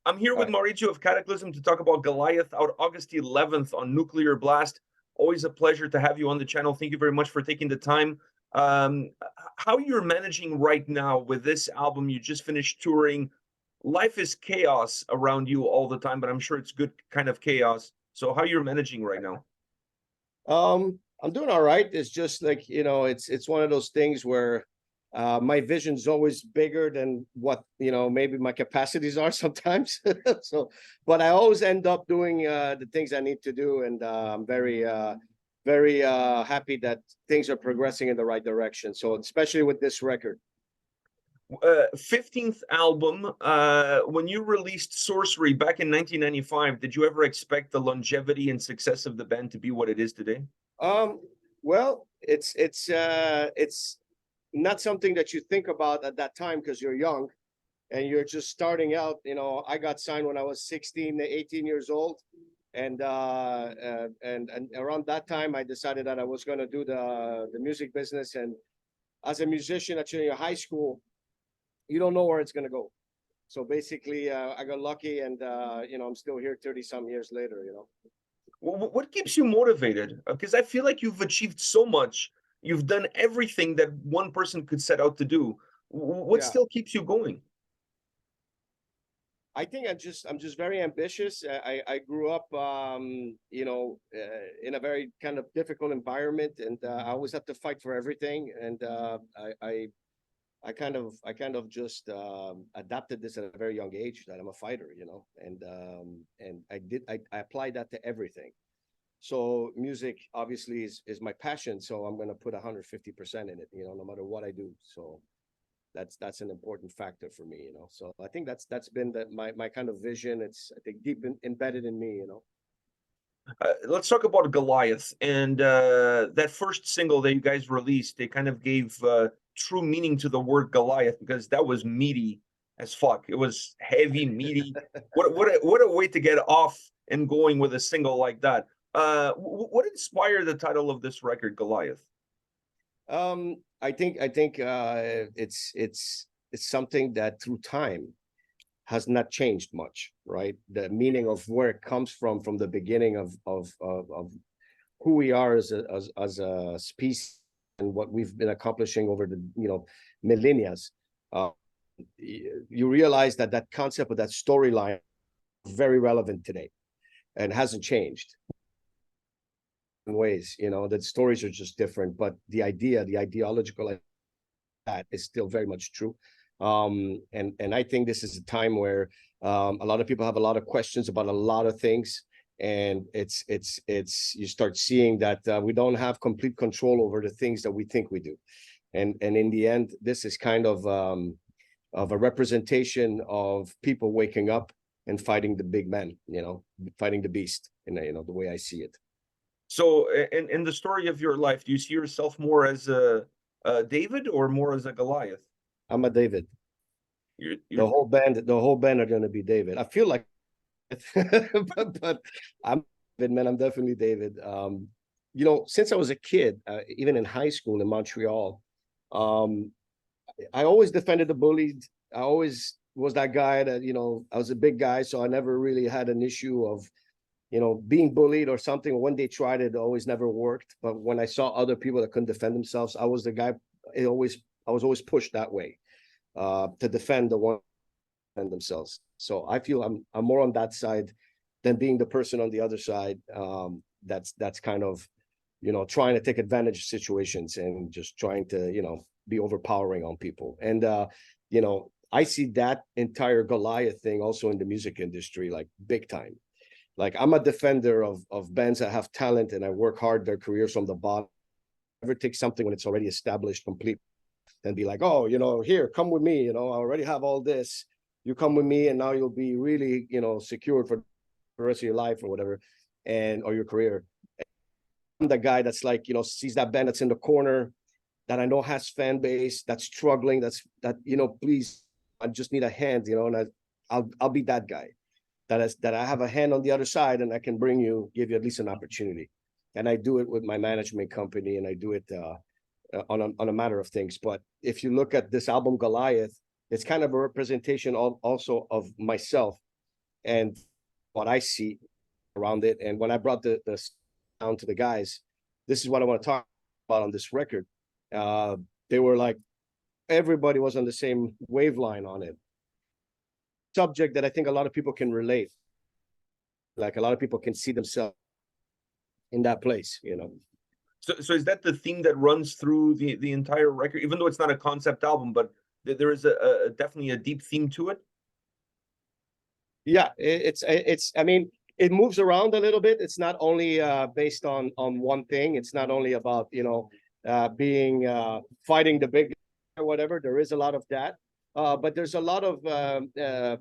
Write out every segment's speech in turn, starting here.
I'm here All with right. Maurizio of Kataklysm to talk about Goliath out August 11th on Nuclear Blast. Always a pleasure to have you on the channel. Thank you very much for taking the time. Um, how you're managing right now with this album? You just finished touring. Life is chaos around you all the time, but I'm sure it's good kind of chaos. So how you're managing right now? I'm doing all right. It's just like, it's one of those things where my vision's always bigger than what, maybe my capacities are sometimes. So, but I always end up doing the things I need to do. And I'm very happy that things are progressing in the right direction. So, especially with this record. 15th album. When you released Sorcery back in 1995, did you ever expect the longevity and success of the band to be what it is today? Um, well, it's not something that you think about at that time because you're young and you're just starting out. I got signed when I was 16, 18 years old. And around that time, I decided that I was going to do the music business. And as a musician at junior high school, you don't know where it's going to go. So basically, I got lucky, and I'm still here 30 some years later. What keeps you motivated? Because I feel like you've achieved so much. You've done everything that one person could set out to do. What Yeah. still keeps you going? I think I'm just very ambitious. I grew up, in a very kind of difficult environment, and I always had to fight for everything. And I kind of just adapted this at a very young age that I'm a fighter, and I applied that to everything. So music obviously is my passion. So I'm gonna put 150% in it, no matter what I do. So that's an important factor for me. So I think that's been my kind of vision. It's, I think, deep embedded in me. Let's talk about Goliath and that first single that you guys released. They kind of gave true meaning to the word Goliath because that was meaty as fuck. It was heavy, meaty. What a way to get off and going with a single like that. What inspired the title of this record, Goliath? I think it's something that through time has not changed much, right? The meaning of where it comes from the beginning of who we are as a species and what we've been accomplishing over the millennia. Uh, you realize that that concept of that storyline is very relevant today and hasn't changed in ways. That stories are just different, but the ideological that is still very much true. And I think this is a time where a lot of people have a lot of questions about a lot of things, and it's you start seeing that we don't have complete control over the things that we think we do, and in the end, this is kind of a representation of people waking up and fighting the big man, fighting the beast, the way I see it. So, in the story of your life, do you see yourself more as a David or more as a Goliath? I'm a David. You're The whole band are going to be David. I feel like but I'm David, man. I'm definitely David. Since I was a kid, even in high school in Montreal, um, I always defended the bullied. I always was that guy that, I was a big guy, so I never really had an issue of, being bullied or something. When they tried it, it always never worked. But when I saw other people that couldn't defend themselves, I was the guy. I was always pushed that way to defend the one themselves. So I feel I'm more on that side than being the person on the other side. That's kind of, trying to take advantage of situations and just trying to, be overpowering on people. And I see that entire Goliath thing also in the music industry, like big time. Like I'm a defender of bands that have talent and I work hard their careers from the bottom. Never take something when it's already established completely and be like, oh, here, come with me. I already have all this. You come with me, and now you'll be really, secured for the rest of your life or whatever, or your career. I'm the guy that's like, sees that band that's in the corner, that I know has fan base, that's struggling, please, I just need a hand, and I'll be that guy that I have a hand on the other side, and I can give you at least an opportunity. And I do it with my management company, and I do it on a matter of things. But if you look at this album Goliath, it's kind of a representation also of myself and what I see around it. And when I brought the sound to the guys, this is what I want to talk about on this record. They were like, everybody was on the same wavelength on it. Subject that I think a lot of people can relate. Like a lot of people can see themselves in that place, you know. So is that the theme that runs through the entire record, even though it's not a concept album, but there is a definitely a deep theme to it? Yeah, it's I mean, it moves around a little bit. It's not only based on one thing. It's not only about, you know, being fighting the big or whatever. There is a lot of that. But there's a lot of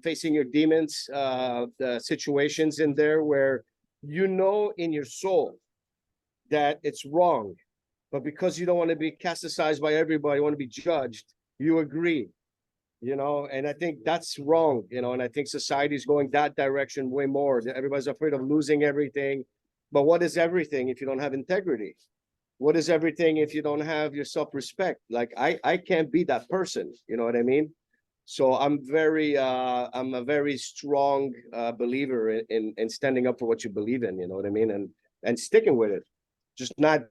facing your demons situations in there where you know in your soul that it's wrong, but because you don't want to be castigized by everybody, you want to be judged, you agree, you know. And I think that's wrong, you know. And I think society's going that direction way more. Everybody's afraid of losing everything. But what is everything if you don't have integrity? What is everything if you don't have your self-respect? Like I can't be that person, you know what I mean? So I'm a very strong believer in standing up for what you believe in, you know what I mean? And sticking with it. Just not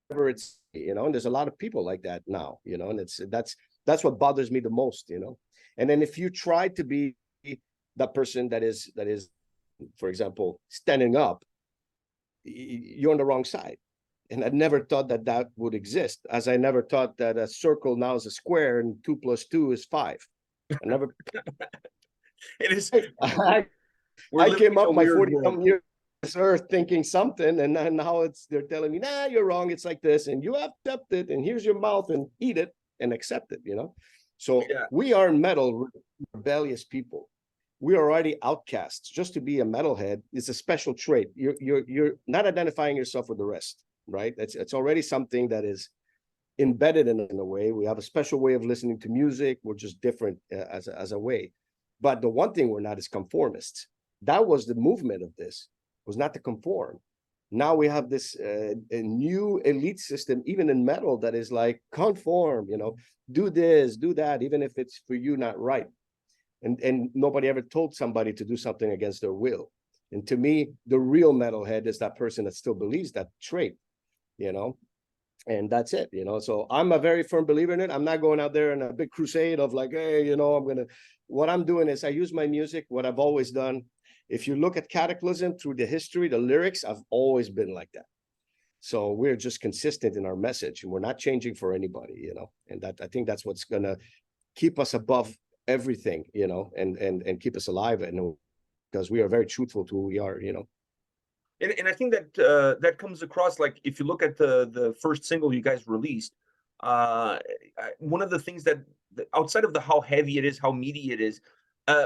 whatever it's, you know. And there's a lot of people like that now, you know, and that's what bothers me the most, you know. And then if you try to be that person that is, for example, standing up, you're on the wrong side. And I never thought that that would exist, as I never thought that a circle now is a square and 2 + 2 is 5. I never. It is. I came up my 40-something years this earth thinking something, and then now they're telling me, nah, you're wrong. It's like this, and you accept it, and here's your mouth, and eat it and accept it, you know. So Yeah. we are metal rebellious people. We are already outcasts. Just to be a metalhead is a special trait. You're not identifying yourself with the rest, right? It's already something that is embedded in a way. We have a special way of listening to music. We're just different as a way. But the one thing we're not is conformists. That was the movement of this, was not to conform. Now we have this a new elite system, even in metal, that is like conform, you know, do this, do that, even if it's for you not right. And nobody ever told somebody to do something against their will. And to me, the real metalhead is that person that still believes that trait, you know. And that's it, you know. So I'm a very firm believer in it. I'm not going out there in a big crusade of like, hey, you know, what I'm doing is I use my music, what I've always done. If you look at Kataklysm through the history, the lyrics, I've always been like that. So we're just consistent in our message, and we're not changing for anybody, you know. And that, I think that's what's gonna keep us above everything, you know, and keep us alive, and because we are very truthful to who we are, you know. And I think that that comes across, like if you look at the first single you guys released, one of the things that outside of the how heavy it is, how meaty it is,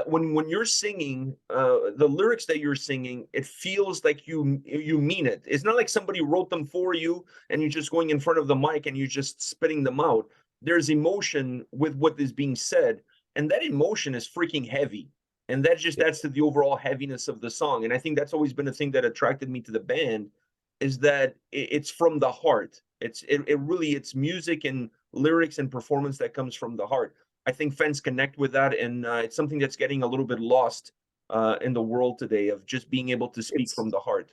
when you're singing, the lyrics that you're singing, it feels like you mean it. It's not like somebody wrote them for you and you're just going in front of the mic and you're just spitting them out. There's emotion with what is being said, and that emotion is freaking heavy. And that just adds to the overall heaviness of the song. And I think that's always been a thing that attracted me to the band, is that it's from the heart. It really, it's music and lyrics and performance that comes from the heart. I think fans connect with that, and it's something that's getting a little bit lost in the world today, of just being able to speak from the heart.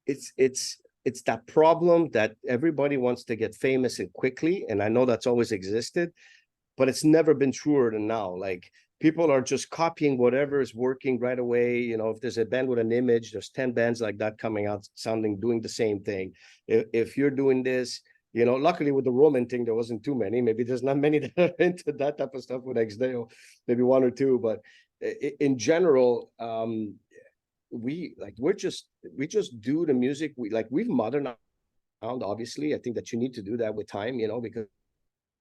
It's that problem that everybody wants to get famous and quickly, and I know that's always existed, but it's never been truer than now. Like, people are just copying whatever is working right away. You know, if there's a band with an image, there's 10 bands like that coming out doing the same thing. If you're doing this, you know, luckily with the Roman thing, there wasn't too many. Maybe there's not many that are into that type of stuff with Exdeo, maybe one or two. But in general, we just do the music. We've modernized, obviously. I think that you need to do that with time, you know, because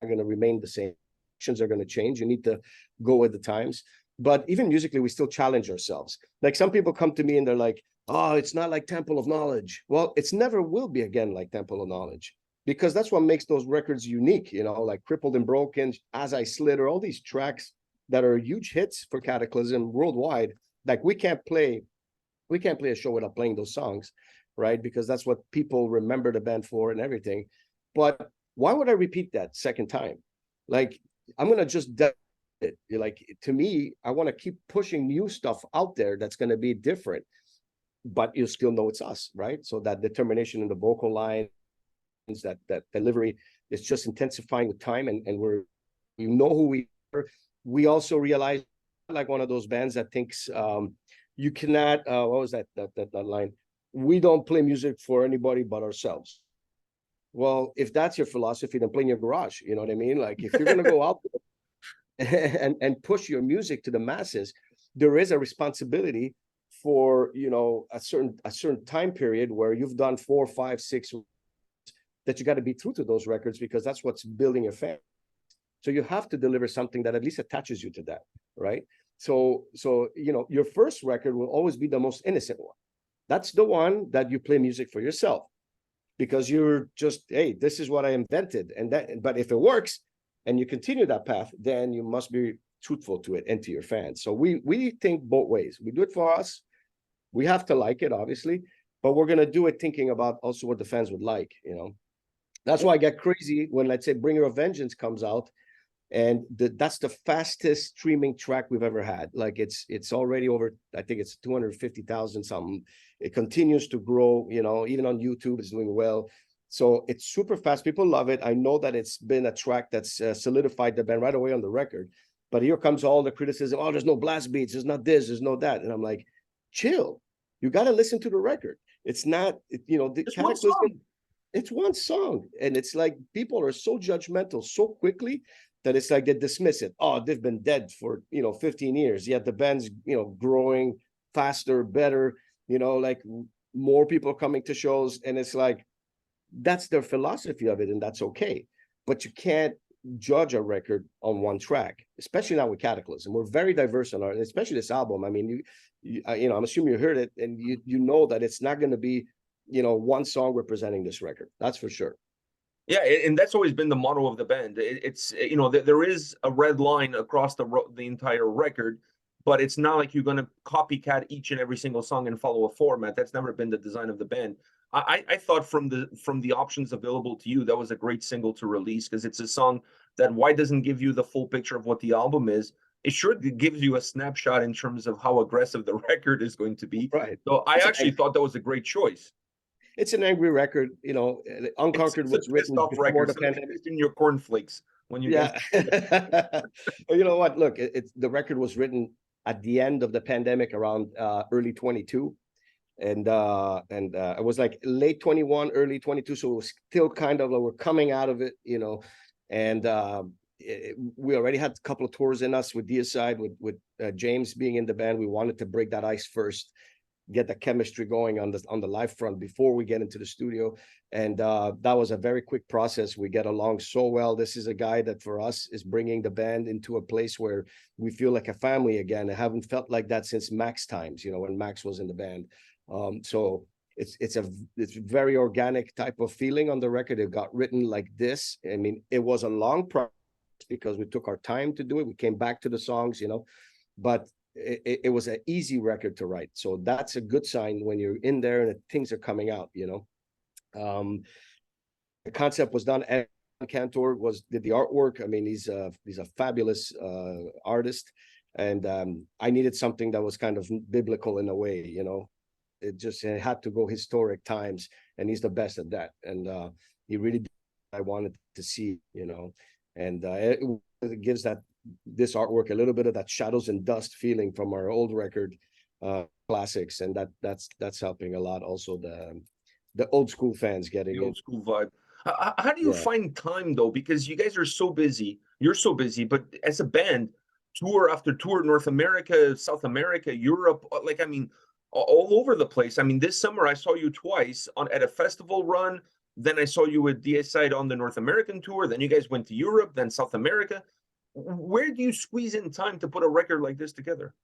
are going to remain the same. Are going to change. You need to go with the times. But even musically, we still challenge ourselves. Like, some people come to me and they're like, oh, it's not like Temple of Knowledge. Well, it's never will be again like Temple of Knowledge, because that's what makes those records unique, you know, like Crippled and Broken, As I Slid, or all these tracks that are huge hits for Kataklysm worldwide. Like, we can't play a show without playing those songs, right? Because that's what people remember the band for and everything. But why would I repeat that second time? Like, I'm going to just You're like, to me, I want to keep pushing new stuff out there that's going to be different, but you still know it's us, right? So that determination in the vocal lines, that delivery is just intensifying with time, and we know who we are. We also realize, like one of those bands that thinks you cannot. What was that line? We don't play music for anybody but ourselves. Well, if that's your philosophy, then play in your garage. You know what I mean? Like if you're gonna go out and push your music to the masses, there is a responsibility for, you know, a certain time period where you've done 4, 5, 6, that you got to be true to those records, because that's what's building your fan. So you have to deliver something that at least attaches you to that, right? So you know, your first record will always be the most innocent one. That's the one that you play music for yourself, because you're just, hey, this is what I invented. And that, but if it works and you continue that path, then you must be truthful to it and to your fans. So we think both ways. We do it for us. We have to like it, obviously, but we're gonna do it thinking about also what the fans would like, you know. That's why I get crazy when, let's say, Bringer of Vengeance comes out, and that's the fastest streaming track we've ever had. Like it's already over, I think it's 250,000 something. It continues to grow, you know, even on YouTube it's doing well. So it's super fast. People love it. I know that it's been a track that's solidified the band right away on the record. But here comes all the criticism. Oh, there's no blast beats. There's not this. There's no that. And I'm like, chill. You got to listen to the record. It's not, you know, the Kataklysm. It's one song, and it's like people are so judgmental so quickly that it's like they dismiss it. Oh, they've been dead for, you know, 15 years. Yet the band's, you know, growing faster, better, you know, like more people coming to shows. And it's like, that's their philosophy of it, and that's okay. But you can't judge a record on one track, especially not with Kataklysm. We're very diverse on our, especially this album. I mean, you know, I'm assuming you heard it, and you know that it's not going to be, you know, one song representing this record. That's for sure. Yeah, and that's always been the motto of the band. It's, you know, there is a red line across the entire record, but it's not like you're going to copycat each and every single song and follow a format. That's never been the design of the band. I thought from the options available to you, that was a great single to release, because it's a song that, why doesn't give you the full picture of what the album is? It sure gives you a snapshot in terms of how aggressive the record is going to be. Right. So I actually thought that was a great choice. It's an angry record, you know. Unconquered was written before the pandemic. In your cornflakes when you Yeah. Well, you know what? Look, it's the record was written at the end of the pandemic, around early 22, and it was like late 21, early 22. So it was still kind of like we're coming out of it, you know, and we already had a couple of tours in us with Deicide, with James being in the band. We wanted to break that ice first, get the chemistry going on the live front before we get into the studio. And that was a very quick process. We get along so well. This is a guy that for us is bringing the band into a place where we feel like a family again. I haven't felt like that since Max times, you know, when Max was in the band. So it's very organic type of feeling on the record. It got written like this. I mean, it was a long process because we took our time to do it. We came back to the songs, you know, but it was an easy record to write. So that's a good sign when you're in there and things are coming out, you know. The concept was done. And Cantor did the artwork. I mean, he's a fabulous artist, and I needed something that was kind of biblical in a way, you know. It had to go historic times, and he's the best at that. And he really did what I wanted to see, you know, and it gives this artwork a little bit of that shadows and dust feeling from our old record classics, and that's helping a lot. Also the old school fans getting the old school vibe. How do you find time though? Because you guys are so busy. You're so busy, but as a band, tour after tour, North America, South America, Europe, like, I mean, all over the place. I mean, this summer I saw you twice at a festival run. Then I saw you with Deicide on the North American tour. Then you guys went to Europe, then South America. Where do you squeeze in time to put a record like this together?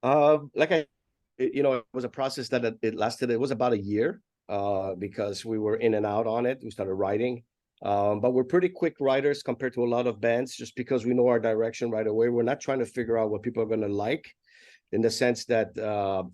You know, it was a process that it lasted. It was about a year because we were in and out on it. We started writing, but we're pretty quick writers compared to a lot of bands, just because we know our direction right away. We're not trying to figure out what people are going to like, in the sense that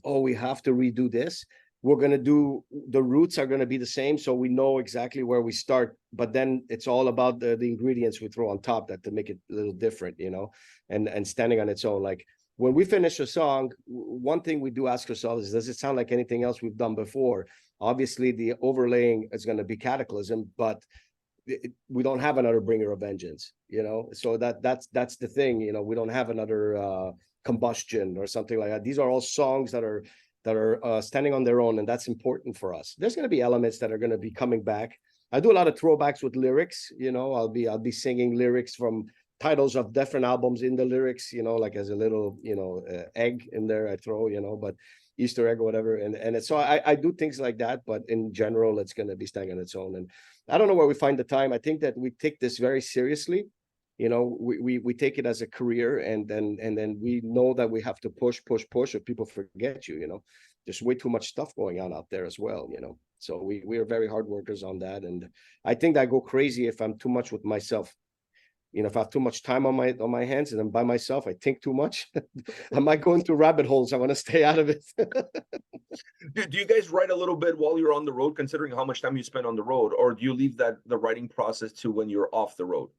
we have to redo this. we're going to do, the roots are going to be the same, so we know exactly where we start, but then it's all about the ingredients we throw on top that to make it a little different, you know, and standing on its own. Like when we finish a song, one thing we do ask ourselves is, does it sound like anything else we've done before? Obviously the overlaying is going to be Kataklysm, but we don't have another Bringer of Vengeance, you know, so that's the thing, you know, we don't have another Combustion or something like that. These are all songs that are standing on their own, and that's important for us. There's going to be elements that are going to be coming back. I do a lot of throwbacks with lyrics, you know. I'll be singing lyrics from titles of different albums in the lyrics, you know, like as a little, you know, egg in there I throw, you know, but Easter egg or whatever. And so I do things like that, but in general, it's going to be standing on its own. And I don't know where we find the time. I think that we take this very seriously. You know, we take it as a career, and then we know that we have to push, or people forget you, you know. There's way too much stuff going on out there as well, you know. So we are very hard workers on that. And I think I go crazy if I'm too much with myself. You know, if I have too much time on my hands and I'm by myself, I think too much. I might go into rabbit holes. I want to stay out of it. Do you guys write a little bit while you're on the road, considering how much time you spend on the road, or do you leave the writing process to when you're off the road?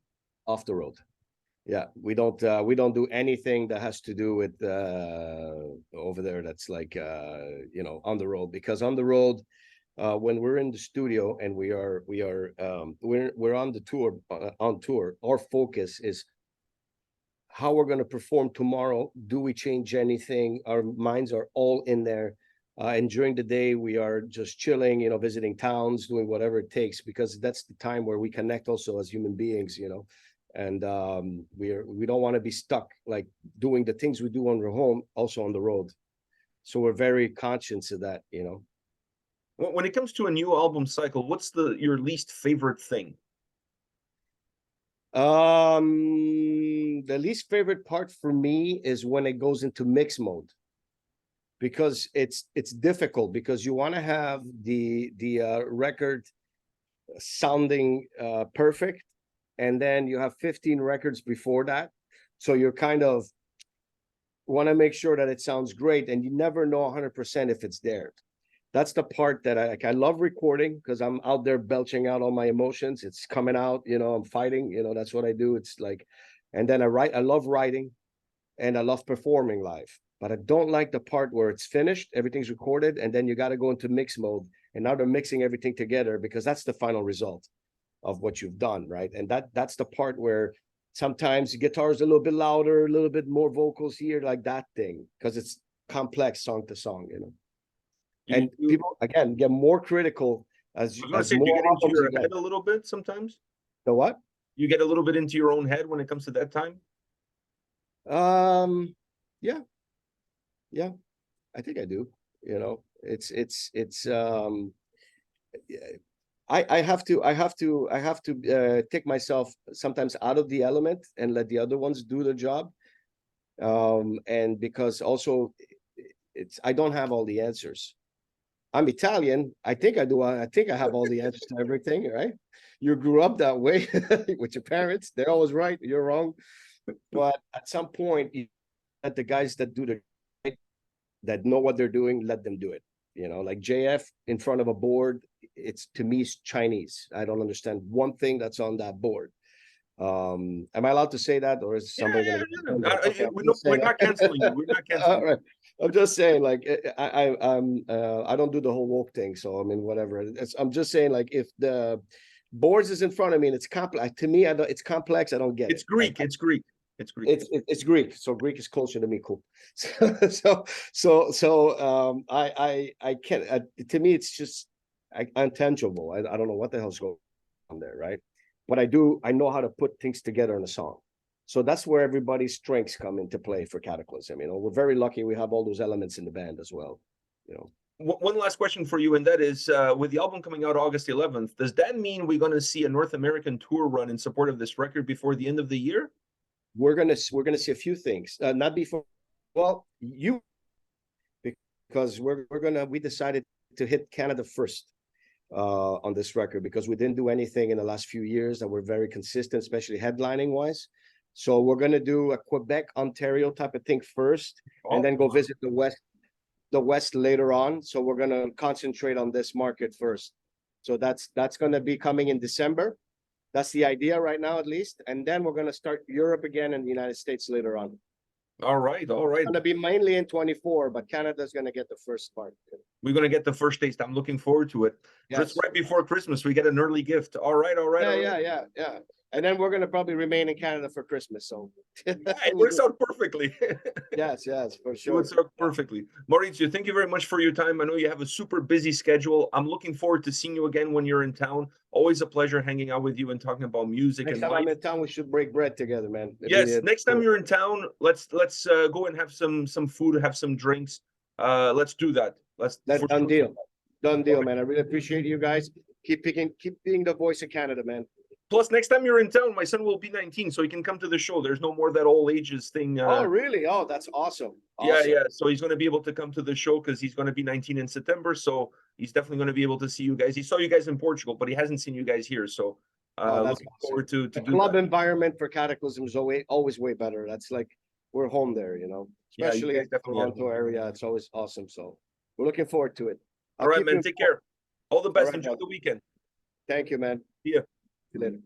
Off the road. Yeah, we don't do anything that has to do with over there that's like you know, on the road, because on the road, when we're in the studio and we're on the tour, on tour, our focus is how we're going to perform tomorrow. Do we change anything? Our minds are all in there. And during the day, we are just chilling, you know, visiting towns, doing whatever it takes, because that's the time where we connect also as human beings, you know. And we don't want to be stuck like doing the things we do on our home also on the road. So we're very conscious of that, you know. When it comes to a new album cycle, what's your least favorite thing? The least favorite part for me is when it goes into mix mode, because it's difficult, because you want to have the record sounding perfect, and then you have 15 records before that, so you're kind of want to make sure that it sounds great, and you never know 100% if it's there. That's the part that I love recording, because I'm out there belching out all my emotions. It's coming out, you know, I'm fighting, you know, that's what I do. It's like, and then I love writing, and I love performing live, but I don't like the part where it's finished, everything's recorded, and then you got to go into mix mode, and now they're mixing everything together, because that's the final result of what you've done, right? And that's the part where sometimes the guitar is a little bit louder, a little bit more vocals here, like that thing, because it's complex song to song, you know. And people again get more critical as I was gonna say, do more you get into albums your head a little bit sometimes? The what? You get a little bit into your own head when it comes to that time? Yeah, I think I do. You know, it's I have to take myself sometimes out of the element and let the other ones do the job. And because also I don't have all the answers. I'm Italian. I think I do. I think I have all the answers to everything, right? You grew up that way with your parents. They're always right. You're wrong. But at some point, you let the guys that do that know what they're doing, let them do it. You know, like JF in front of a board, it's to me, it's Chinese. I don't understand one thing that's on that board. Am I allowed to say that, or is somebody Yeah, going to? yeah. We're not canceling you. We're not canceling. All right. I'm just saying, like, I don't do the whole woke thing, so I mean, whatever. I'm just saying, like, if the boards is in front of me and it's complex to me, it's complex. I don't get it's it. Greek. It's Greek. It's Greek. It's Greek, so Greek is closer to me. Cool. I can't. To me, it's just intangible. I don't know what the hell's going on there, right? But I know how to put things together in a song. So that's where everybody's strengths come into play for Kataklysm. You know, we're very lucky we have all those elements in the band as well. You know. One last question for you, and that is, with the album coming out August 11th, does that mean we're going to see a North American tour run in support of this record before the end of the year? We're gonna see a few things. Not before. Well, because we decided to hit Canada first on this record, because we didn't do anything in the last few years that were very consistent, especially headlining wise. So we're gonna do a Quebec, Ontario type of thing first, and then go visit the West. the West later on. So we're going to concentrate on this market first. So that's going to be coming in December. That's the idea right now, at least. And then we're going to start Europe again and the United States later on. All right, all right. It's going to be mainly in 24, but Canada's going to get the first part. We're going to get the first taste. I'm looking forward to it. Yes. Just right before Christmas, we get an early gift. All right, all right. Yeah, all yeah, right. yeah. And then we're going to probably remain in Canada for Christmas. So Yeah, it works out perfectly. yes, for It sure. works out perfectly. Maurizio, thank you very much for your time. I know you have a super busy schedule. I'm looking forward to seeing you again when you're in town. Always a pleasure hanging out with you and talking about music. Next and time life. I'm in town, we should break bread together, man. Yes, next time you're in town, let's go and have some food, have some drinks. Let's do that. That's for done sure. deal. Done deal, man. I really appreciate you guys. Keep being the voice of Canada, man. Plus, next time you're in town, my son will be 19, so he can come to the show. There's no more that all ages thing. Oh, really? Oh, that's awesome. Yeah, yeah. So he's going to be able to come to the show because he's going to be 19 in September. So he's definitely going to be able to see you guys. He saw you guys in Portugal, but he hasn't seen you guys here. So that's looking awesome. forward to The do club that. environment for Kataklysm is always way better. That's like we're home there, you know. Yeah, you Especially guys in the definitely are. Toronto area. It's always awesome. So we're looking forward to it. All right, man. Take care. All the best. right, Enjoy man. the weekend. Thank you, man. See ya. See you later.